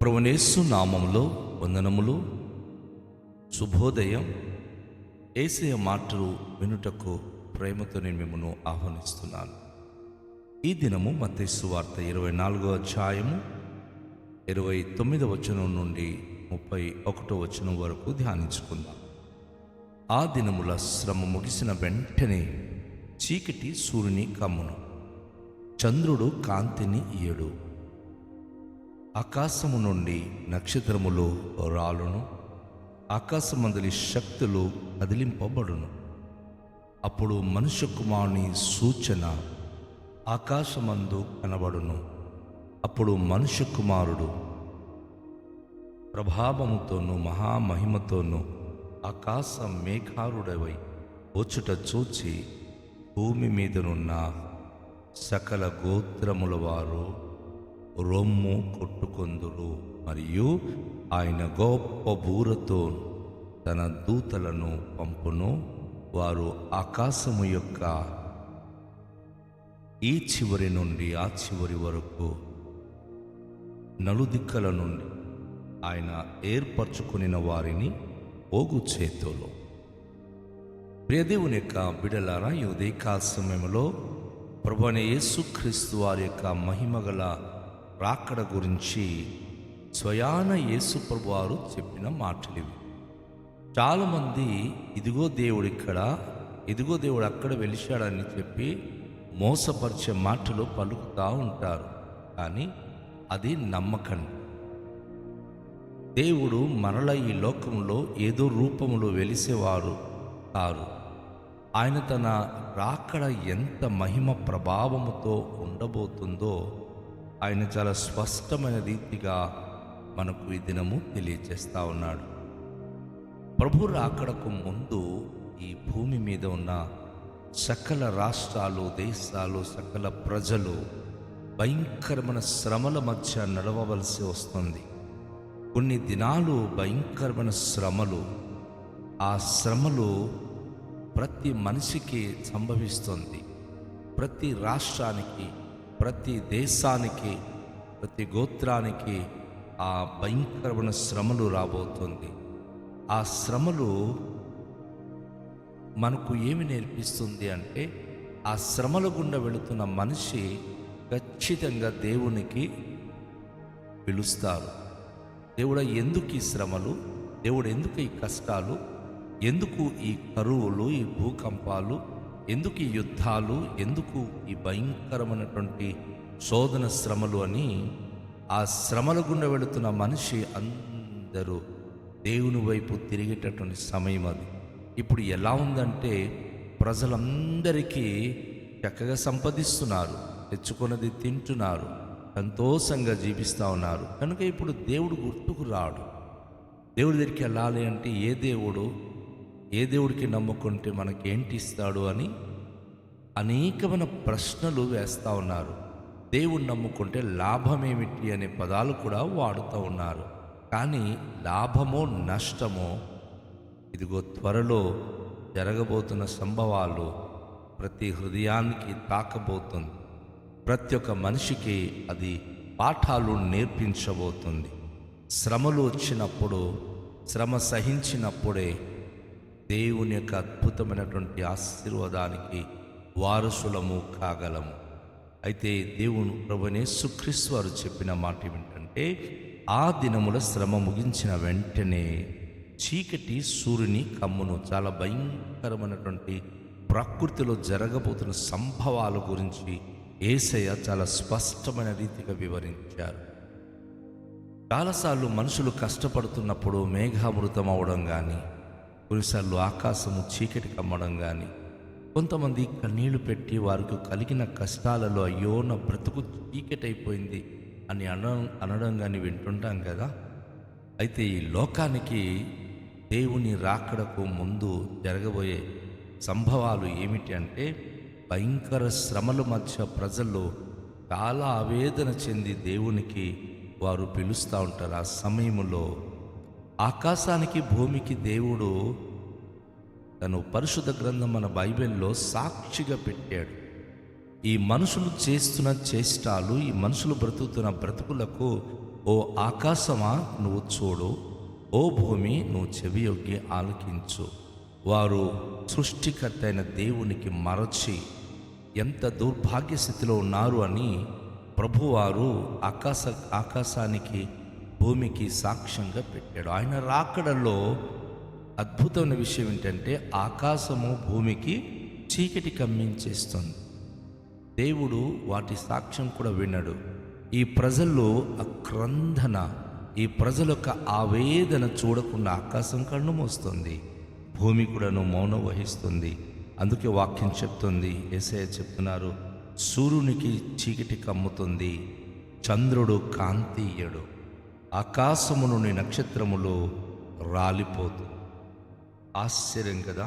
ప్రభువైన యేసు నామములో వందనములు. శుభోదయం. యేసయ్య మాటలు వినుటకు ప్రేమతో నేను మిమ్మల్ని ఆహ్వానిస్తున్నాను. ఈ దినము మత్తయి సువార్త 24వ అధ్యాయము 29వ వచనం నుండి 31వ వచనం వరకు ధ్యానించుకుందాం. ఆ దినముల శ్రమ ముగిసిన వెంటనే చీకటి సూర్యుని కమ్మును, చంద్రుడు కాంతిని ఇయ్యడు, ఆకాశము నుండి నక్షత్రములు రాలును, ఆకాశమందలి శక్తులు కదిలింపబడును. అప్పుడు మనుష్య కుమారుని సూచన ఆకాశమందు కనబడును. అప్పుడు మనుష్య కుమారుడు ప్రభావముతోనూ మహామహిమతోనూ ఆకాశ మేఘారుడవై వచ్చుట చూచి భూమి మీదనున్న సకల గోత్రముల వారు రొమ్ము కొట్టుకొందురు. మరియు ఆయన గొప్ప బూరతో తన దూతలను పంపును. వారు ఆకాశము యొక్క ఈ చివరి నుండి ఆ చివరి వరకు నలుదిక్కల నుండి ఆయన ఏర్పరచుకుని వారిని పోగు చేతులు. ప్రియదేవుని యొక్క బిడలారా, ఈ ఉదయకాల సమయంలో ప్రభువైన యేసుక్రీస్తు వారి యొక్క మహిమగల రాకడ గురించి స్వయాన యేసు ప్రభు వారు చెప్పిన మాటలు ఇవి. చాలామంది ఇదిగో దేవుడు ఇక్కడ, ఇదిగో దేవుడు అక్కడ వెలిశాడని చెప్పి మోసపరిచే మాటలు పలుకుతూ ఉంటారు. కానీ అది నమ్మకండి. దేవుడు మరల ఈ లోకంలో ఏదో రూపంలో వెలిసేవారు కారు. ఆయన తన రాకడ ఎంత మహిమ ప్రభావముతో ఉండబోతుందో ఆయన చాలా స్పష్టమైన రీతిగా మనకు ఈ దినము తెలియజేస్తూ ఉన్నాడు. ప్రభు రాకడకు ముందు ఈ భూమి మీద ఉన్న సకల రాష్ట్రాలు, దేశాలు, సకల ప్రజలు భయంకరమైన శ్రమల మధ్య నడవవలసి వస్తుంది. కొన్ని దినాలు భయంకరమైన శ్రమలు, ఆ శ్రమలు ప్రతి మనిషికి సంభవిస్తుంది. ప్రతి రాష్ట్రానికి, ప్రతి దేశానికి, ప్రతి గోత్రానికి ఆ భయంకరమైన శ్రమలు రాబోతుంది. ఆ శ్రమలు మనకు ఏమి నేర్పిస్తుంది అంటే, ఆ శ్రమల గుండా వెళుతున్న మనిషి ఖచ్చితంగా దేవునికి పిలుస్తారు. దేవుడా, ఎందుకు ఈ శ్రమలు? దేవుడు ఎందుకు ఈ కష్టాలు? ఎందుకు ఈ కరువులు, ఈ భూకంపాలు? ఎందుకు ఈ యుద్ధాలు? ఎందుకు ఈ భయంకరమైనటువంటి శోధన శ్రమలు అని ఆ శ్రమల గుండా వెళుతున్న మనిషి అందరూ దేవుని వైపు తిరిగేటటువంటి సమయం అది. ఇప్పుడు ఎలా ఉందంటే, ప్రజలందరికీ చక్కగా సంపాదిస్తున్నారు, తెచ్చుకున్నది తింటున్నారు, సంతోషంగా జీవిస్తూ ఉన్నారు. కనుక ఇప్పుడు దేవుడు గుర్తుకు రాడు. దేవుడి దగ్గరికి వెళ్ళాలి అంటే ఏ దేవుడికి నమ్ముకుంటే మనకేంటి ఇస్తాడు అని అనేకమైన ప్రశ్నలు వేస్తూ ఉన్నారు. దేవుడు నమ్ముకుంటే లాభమేమిటి అనే పదాలు కూడా వాడుతూ ఉన్నారు. కానీ లాభమో నష్టమో, ఇదిగో త్వరలో జరగబోతున్న సంభవాలు ప్రతి హృదయానికి తాకబోతుంది. ప్రతి ఒక్క మనిషికి అది పాఠాలు నేర్పించబోతుంది. శ్రమలు వచ్చినప్పుడు, శ్రమ సహించినప్పుడే దేవుని యొక్క అద్భుతమైనటువంటి ఆశీర్వాదానికి వారసులము కాగలము. అయితే దేవుని ప్రభువైన యేసుక్రీస్తు వారు చెప్పిన మాట ఏమిటంటే, ఆ దినముల శ్రమ ముగించిన వెంటనే చీకటి సూర్యుని కమ్మును. చాలా భయంకరమైనటువంటి ప్రకృతిలో జరగబోతున్న సంభవాల గురించి యేసయ్య చాలా స్పష్టమైన రీతిగా వివరించారు. చాలాసార్లు మనుషులు కష్టపడుతున్నప్పుడు మేఘామృతం అవడం కానీ, కొన్నిసార్లు ఆకాశము చీకటి కమ్మడం కానీ, కొంతమంది కన్నీళ్లు పెట్టి వారికి కలిగిన కష్టాలలో అయ్యో నా బ్రతుకు చీకటి అయిపోయింది అని అనడం కానీ వింటుంటాం కదా. అయితే ఈ లోకానికి దేవుని రాకడకు ముందు జరగబోయే సంభవాలు ఏమిటి అంటే, భయంకర శ్రమల మధ్య ప్రజలు చాలా ఆవేదన చెంది దేవునికి వారు పిలుస్తూ ఉంటారు. ఆ సమయంలో ఆకాశానికి, భూమికి దేవుడు తను పరిశుద్ధ గ్రంథం మన బైబిల్లో సాక్షిగా పెట్టాడు. ఈ మనుషులు చేస్తున్న చేష్టాలు, ఈ మనుషులు బ్రతుకుతున్న బ్రతుకులకు ఓ ఆకాశమా నువ్వు చూడు, ఓ భూమి నువ్వు చెవియొగ్గి ఆలకించు. వారు సృష్టికర్త అయిన దేవునికి మరచి ఎంత దౌర్భాగ్య స్థితిలో ఉన్నారు అని ప్రభువారు ఆకాశానికి భూమికి సాక్ష్యంగా పెట్టాడు. ఆయన రాకడలో అద్భుతమైన విషయం ఏంటంటే ఆకాశము భూమికి చీకటి కమ్మించేస్తుంది. దేవుడు వాటి సాక్ష్యం కూడా విన్నాడు. ఈ ప్రజల్లో క్రందన, ఈ ప్రజల యొక్క ఆవేదన చూడకుండా ఆకాశం కన్ను మూస్తుంది, భూమి కూడాను మౌనం వహిస్తుంది. అందుకే వాక్యం చెప్తుంది, యేసయ్య చెప్తున్నారు, సూర్యునికి చీకటి కమ్ముతుంది, చంద్రుడు కాంతి ఇయ్యడు, ఆకాశము నుండి నక్షత్రములు రాలిపోతుంది. ఆశ్చర్యం కదా.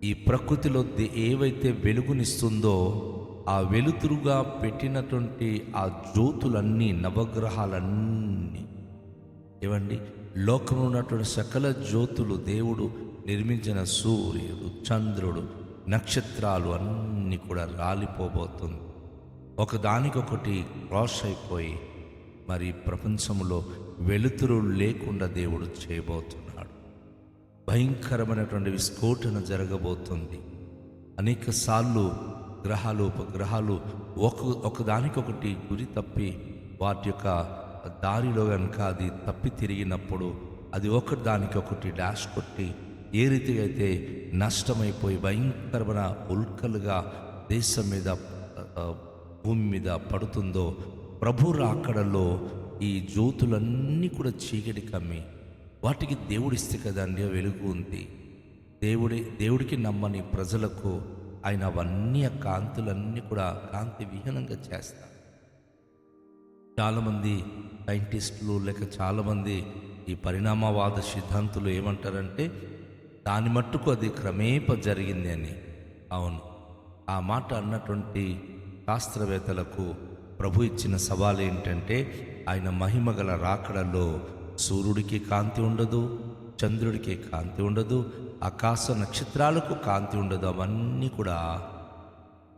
ఈ ప్రకృతిలో ఏవైతే వెలుగునిస్తుందో ఆ వెలుతురుగా పెట్టినటువంటి ఆ జ్యోతులన్నీ, నవగ్రహాలన్నీ ఏవండి, లోకంలో ఉన్నటువంటి సకల జ్యోతులు, దేవుడు నిర్మించిన సూర్యుడు, చంద్రుడు, నక్షత్రాలు అన్నీ కూడా రాలిపోబోతుంది. ఒకదానికొకటి క్రాస్ అయిపోయి మరి ప్రపంచంలో వెలుతురు లేకుండా దేవుడు చేయబోతున్నాడు. భయంకరమైనటువంటి విస్ఫోటన జరగబోతుంది. అనేక సార్లు గ్రహాలు, ఉపగ్రహాలు ఒకదానికొకటి గురి తప్పి వాటి యొక్క దారిలో కనుక అది తప్పి తిరిగినప్పుడు అది ఒకదానికొకటి డాష్ కొట్టి ఏ రీతిగా అయితే నష్టమైపోయి భయంకరమైన ఉల్కలుగా దేశం మీద, భూమి మీద పడుతుందో, ప్రభు రాకడలో ఈ జ్యోతులన్నీ కూడా చీకటి కమ్మి వాటికి దేవుడిస్తే కదండి వెలుగు ఉంది. దేవుడికి నమ్మని ప్రజలకు ఆయన అవన్నీ ఆ కాంతులన్నీ కూడా కాంతి విహీనంగా చేస్తారు. చాలామంది సైంటిస్టులు లేక చాలామంది ఈ పరిణామవాద సిద్ధాంతులు ఏమంటారంటే దాని మట్టుకు అది క్రమేప జరిగింది అని. అవును, ఆ మాట అన్నటువంటి శాస్త్రవేత్తలకు ప్రభు ఇచ్చిన సవాల్ ఏంటంటే ఆయన మహిమగల రాకడలో సూర్యుడికి కాంతి ఉండదు, చంద్రుడికి కాంతి ఉండదు, ఆకాశ నక్షత్రాలకు కాంతి ఉండదు. అవన్నీ కూడా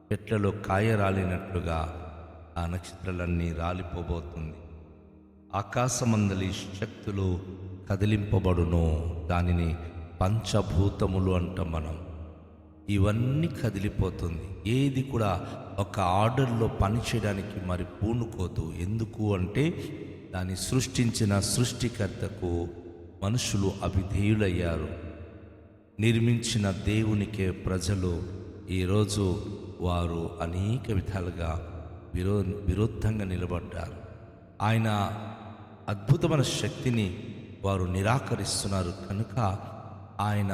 చెట్లలో కాయ రాలినట్లుగా ఆ నక్షత్రాలన్నీ రాలిపోబోతుంది. ఆకాశమందలి శక్తులు కదిలింపబడును, దానిని పంచభూతములు అంటాం మనం. ఇవన్నీ కదిలిపోతుంది. ఏది కూడా ఒక ఆర్డర్లో పనిచేయడానికి మరి పూనుకోదు. ఎందుకు అంటే దాన్ని సృష్టించిన సృష్టికర్తకు మనుషులు అవిధేయులయ్యారు. నిర్మించిన దేవునికే ప్రజలు ఈరోజు వారు అనేక విధాలుగా విరుద్ధంగా నిలబడ్డారు. ఆయన అద్భుతమైన శక్తిని వారు నిరాకరిస్తున్నారు. కనుక ఆయన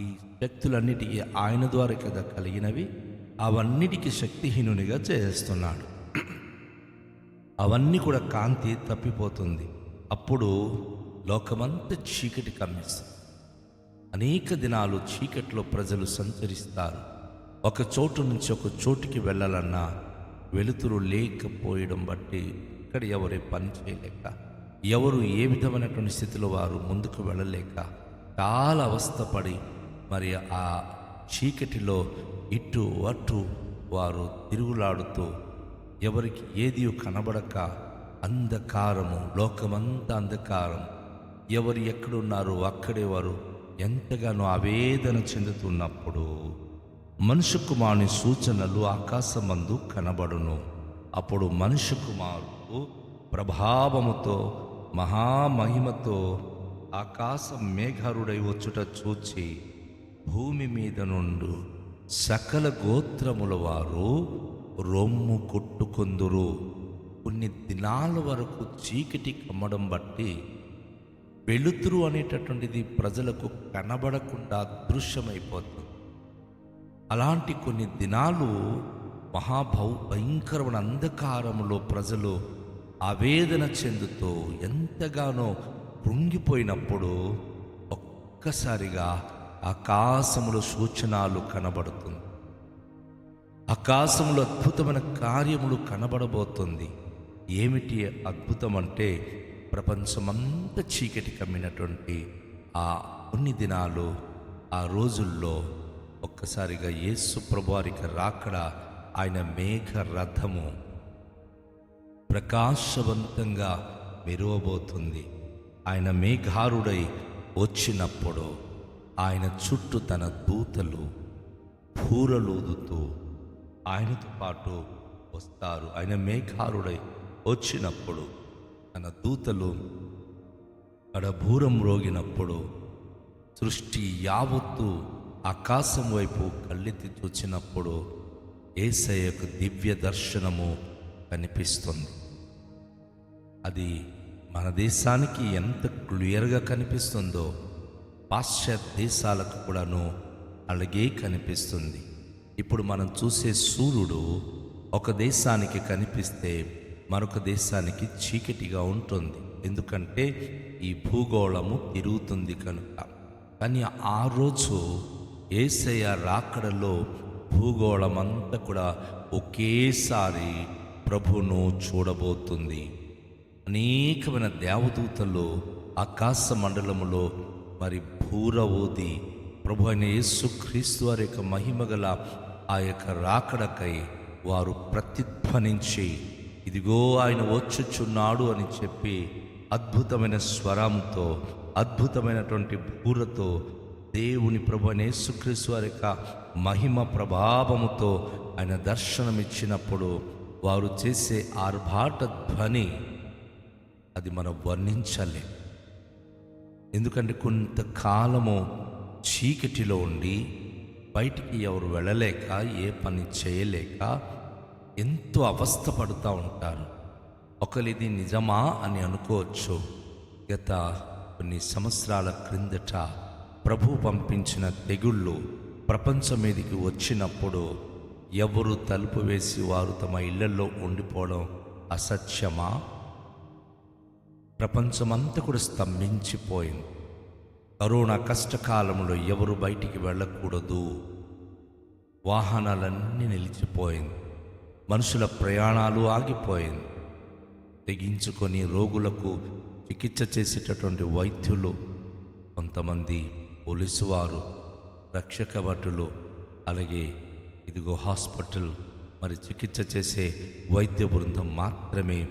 ఈ శక్తులన్నిటికీ ఆయన ద్వారా కదా కలిగినవి, అవన్నిటికీ శక్తిహీనునిగా చేస్తున్నాడు. అవన్నీ కూడా కాంతి తప్పిపోతుంది. అప్పుడు లోకమంతా చీకటి కమ్మిస్తుంది. అనేక దినాలు చీకట్లో ప్రజలు సంచరిస్తారు. ఒక చోటు నుంచి ఒక చోటుకి వెళ్ళాలన్నా వెలుతురు లేకపోయడం బట్టి ఇక్కడ ఎవరు పని చేయలేక, ఎవరు ఏ విధమైనటువంటి స్థితిలో వారు ముందుకు వెళ్ళలేక చాలా అవస్థపడి మరి ఆ చీకటిలో ఇటు అటు వారు తిరుగులాడుతూ ఎవరికి ఏది కనబడక అంధకారము, లోకమంతా అంధకారం, ఎవరు ఎక్కడున్నారో అక్కడే వారు ఎంతగానో ఆవేదన చెందుతున్నప్పుడు మనుష్య కుమారుని సూచనలు ఆకాశమందు కనబడును. అప్పుడు మనుష్య కుమారుడు ప్రభావముతో మహామహిమతో ఆకాశం మేఘారుడై వచ్చుట చూచి భూమి మీద నుండి సకల గోత్రముల వారు రొమ్ము కొట్టుకొందురు. కొన్ని దినాల వరకు చీకటి కమ్మడం బట్టి వెలుతురు అనేటటువంటిది ప్రజలకు కనబడకుండా దృశ్యమైపోతుంది. అలాంటి కొన్ని దినాలు భయంకరమైన అంధకారంలో ప్రజలు ఆవేదన చెందుతూ ఎంతగానో కృంగిపోయినప్పుడు ఒక్కసారిగా ఆకాశములో సూచనలు కనబడుతుంది. ఆకాశములో అద్భుతమైన కార్యములు కనబడబోతుంది. ఏమిటి అద్భుతం అంటే ప్రపంచమంతా చీకటి కమ్మినటువంటి ఆ కొన్ని దినాలు, ఆ రోజుల్లో ఒక్కసారిగా యేసు ప్రభువారికి రాకడ, ఆయన మేఘ రథము ప్రకాశవంతంగా మెరువబోతుంది. ఆయన మేఘారుడై వచ్చినప్పుడు ఆయన చుట్టూ తన దూతలు బూరలూదుతూ ఆయనతో పాటు వస్తారు. ఆయన మేఘారుడై వచ్చినప్పుడు తన దూతలు బూరం రోగినప్పుడు సృష్టి యావత్తు ఆకాశం వైపు కళ్ళెత్తి చూచినప్పుడు యేసయ్యకు దివ్య దర్శనము కనిపిస్తుంది. అది మన దేశానికి ఎంత క్లియర్గా కనిపిస్తుందో పాశ్చాత్య దేశాలకు కూడాను అలాగే కనిపిస్తుంది. ఇప్పుడు మనం చూసే సూర్యుడు ఒక దేశానికి కనిపిస్తే మరొక దేశానికి చీకటిగా ఉంటుంది. ఎందుకంటే ఈ భూగోళము తిరుగుతుంది కనుక. కానీ ఆ రోజు యేసయ్య రాకడలో భూగోళమంతా కూడా ఒకేసారి ప్రభువును చూడబోతుంది. అనేకమైన దేవదూతలు ఆకాశ మండలములో మరి బూర ఊది ప్రభు అయిన యేసుక్రీస్తు వారి యొక్క మహిమగల ఆ యొక్క రాకడకై వారు ప్రతిధ్వనించి ఇదిగో ఆయన వచ్చుచున్నాడు అని చెప్పి అద్భుతమైన స్వరంతో అద్భుతమైనటువంటి బూరతో దేవుని ప్రభు అయిన యేసుక్రీస్తు వారి యొక్క మహిమ ప్రభావముతో ఆయన దర్శనమిచ్చినప్పుడు వారు చేసే ఆర్భాట ధ్వని అది మనం వర్ణించలేం. ఎందుకంటే కొంతకాలము చీకటిలో ఉండి బయటికి ఎవరు వెళ్ళలేక ఏ పని చేయలేక ఎంతో అవస్థపడుతూ ఉంటారు. ఒకరు ఇది నిజమా అని అనుకోవచ్చు. గత కొన్ని సంవత్సరాల క్రిందట ప్రభు పంపించిన తెగుళ్ళు ప్రపంచం మీదకి వచ్చినప్పుడు ఎవరు తలుపు వేసి వారు తమ ఇళ్లలో ఉండిపోవడం అసత్యమా? ప్రపంచమంతా కూడా స్తంభించిపోయింది. కరోనా కష్టకాలంలో ఎవరు బయటికి వెళ్ళకూడదు. వాహనాలన్నీ నిలిచిపోయింది. మనుషుల ప్రయాణాలు ఆగిపోయింది. తెగించుకొని రోగులకు చికిత్స చేసేటటువంటి వైద్యులు, కొంతమంది పోలీసు వారు, రక్షక భటులు, అలాగే ఇదిగో హాస్పిటల్ మరి చికిత్స చేసే వైద్య బృందం మాత్రమే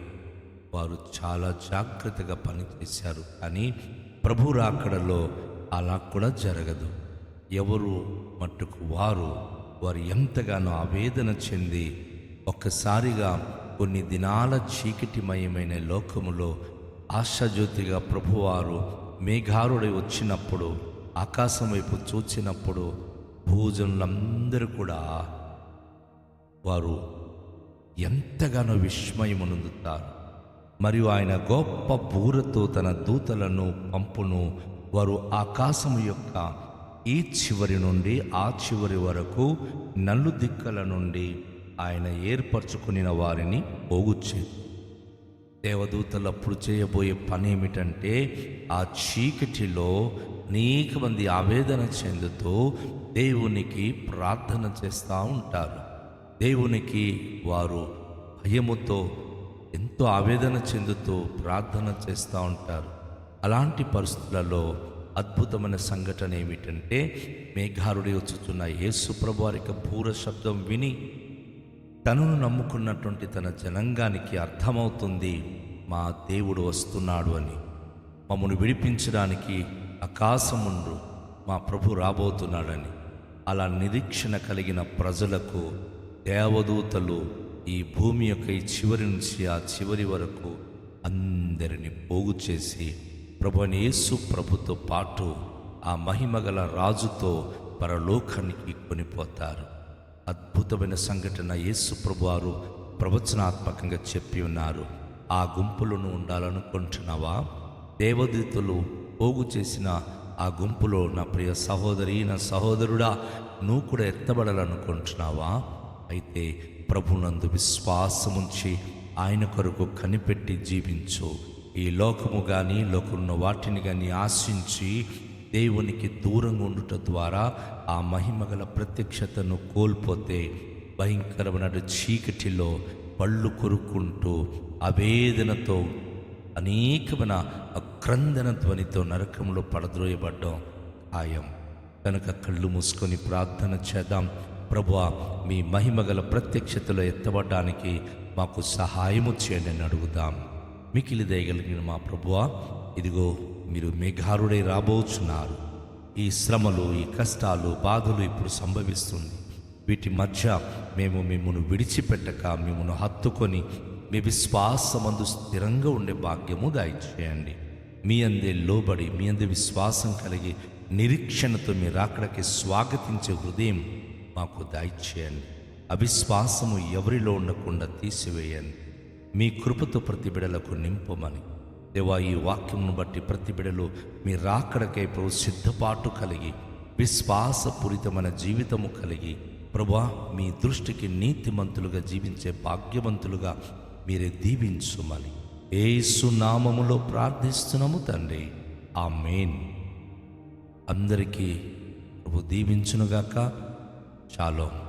వారు చాలా జాగ్రత్తగా పనిచేశారు. కానీ ప్రభు రాకడలో అలా కూడా జరగదు. ఎవరు మట్టుకు వారు ఎంతగానో ఆవేదన చెంది ఒక్కసారిగా కొన్ని దినాల చీకటిమయమైన లోకములో ఆశాజ్యోతిగా ప్రభువారు మేఘారుడై వచ్చినప్పుడు ఆకాశం వైపు చూచినప్పుడు భూజనులందరూ కూడా వారు ఎంతగానో విస్మయమునందుతారు. మరియు ఆయన గొప్ప బూరతో తన దూతలను పంపును. వారు ఆకాశము యొక్క ఈ చివరి నుండి ఆ చివరి వరకు నలు దిక్కల నుండి ఆయన ఏర్పరచుకుని వారిని పోగుచ్చే. దేవదూతలు అప్పుడు చేయబోయే పని ఏమిటంటే ఆ చీకటిలో అనేక మంది ఆవేదన చెందుతూ దేవునికి ప్రార్థన చేస్తూ ఉంటారు. దేవునికి వారు భయముతో ఎంతో ఆవేదన చెందుతూ ప్రార్థన చేస్తూ ఉంటారు. అలాంటి పరిస్థితులలో అద్భుతమైన సంఘటన ఏమిటంటే మేఘారుడి వచ్చుతున్న యేసు ప్రభు వారి యొక్క బూర శబ్దం విని తనను నమ్ముకున్నటువంటి తన జనాంగానికి అర్థమవుతుంది మా దేవుడు వస్తున్నాడు అని. మమ్మల్ని విడిపించడానికి ఆకాశం ముందు మా ప్రభు రాబోతున్నాడని. అలా నిరీక్షణ కలిగిన ప్రజలకు దేవదూతలు ఈ భూమి యొక్క ఈ చివరి నుంచి ఆ చివరి వరకు అందరినీ పోగు చేసి ప్రభువైన యేసు ప్రభుతో పాటు ఆ మహిమగల రాజుతో పరలోకానికి కొనిపోతారు. అద్భుతమైన సంఘటన యేసు ప్రభువారు ప్రవచనాత్మకంగా చెప్పి ఉన్నారు. ఆ గుంపులను ఉండాలనుకుంటున్నావా? దేవదూతలు పోగు చేసిన ఆ గుంపులో నా ప్రియ సహోదరి, నా సహోదరుడా, నువ్వు కూడా ఎత్తబడాలనుకుంటున్నావా? అయితే ప్రభునందు విశ్వాసముంచి ఆయన కొరకు కనిపెట్టి జీవించు. ఈ లోకము కానీ లోకమున్న వాటిని కానీ ఆశించి దేవునికి దూరంగా ఉండుట ద్వారా ఆ మహిమగల ప్రత్యక్షతను కోల్పోతే భయంకరమైన చీకటిలో పళ్ళు కొరుక్కుంటూ ఆవేదనతో అనేకమైన క్రందన ధ్వనితో నరకంలో పడద్రోయబడ్డం ఖాయం. కనుక కళ్ళు మూసుకొని ప్రార్థన చేద్దాం. ప్రభువా, మీ మహిమగల ప్రత్యక్షతలో ఎత్తబడడానికి మాకు సహాయము చేయండి అని అడుగుదాం. మికిలి దయగలిగిన మా ప్రభువా, ఇదిగో మీరు మేఘారుడై రాబోచున్నారు. ఈ శ్రమలు, ఈ కష్టాలు, బాధలు ఇప్పుడు సంభవిస్తుంది. వీటి మధ్య మేము మిమ్మల్ని విడిచిపెట్టక మిమ్మల్ని హత్తుకొని మీ విశ్వాసమందు స్థిరంగా ఉండే భాగ్యము దయచేయండి. మీ అందే లోబడి, మీ అందే విశ్వాసం కలిగి నిరీక్షణతో మీ రాకడకి స్వాగతించే హృదయం మాకు దయచేయండి. అవిశ్వాసము ఎవరిలో ఉండకుండా తీసివేయండి. మీ కృపతో ప్రతి బిడలకు నింపమని దేవా, ఈ వాక్యమును బట్టి ప్రతి బిడలు మీ రాకడకై ప్రభు సిద్ధపాటు కలిగి విశ్వాసపూరితమైన జీవితము కలిగి ప్రభువా, మీ దృష్టికి నీతిమంతులుగా జీవించే భాగ్యవంతులుగా మీరే దీవించుమని యేసు నామములో ప్రార్థిస్తున్నాము తండ్రి. ఆమేన్. అందరికీ ప్రభు దీవించునుగాక. షాలోమ్.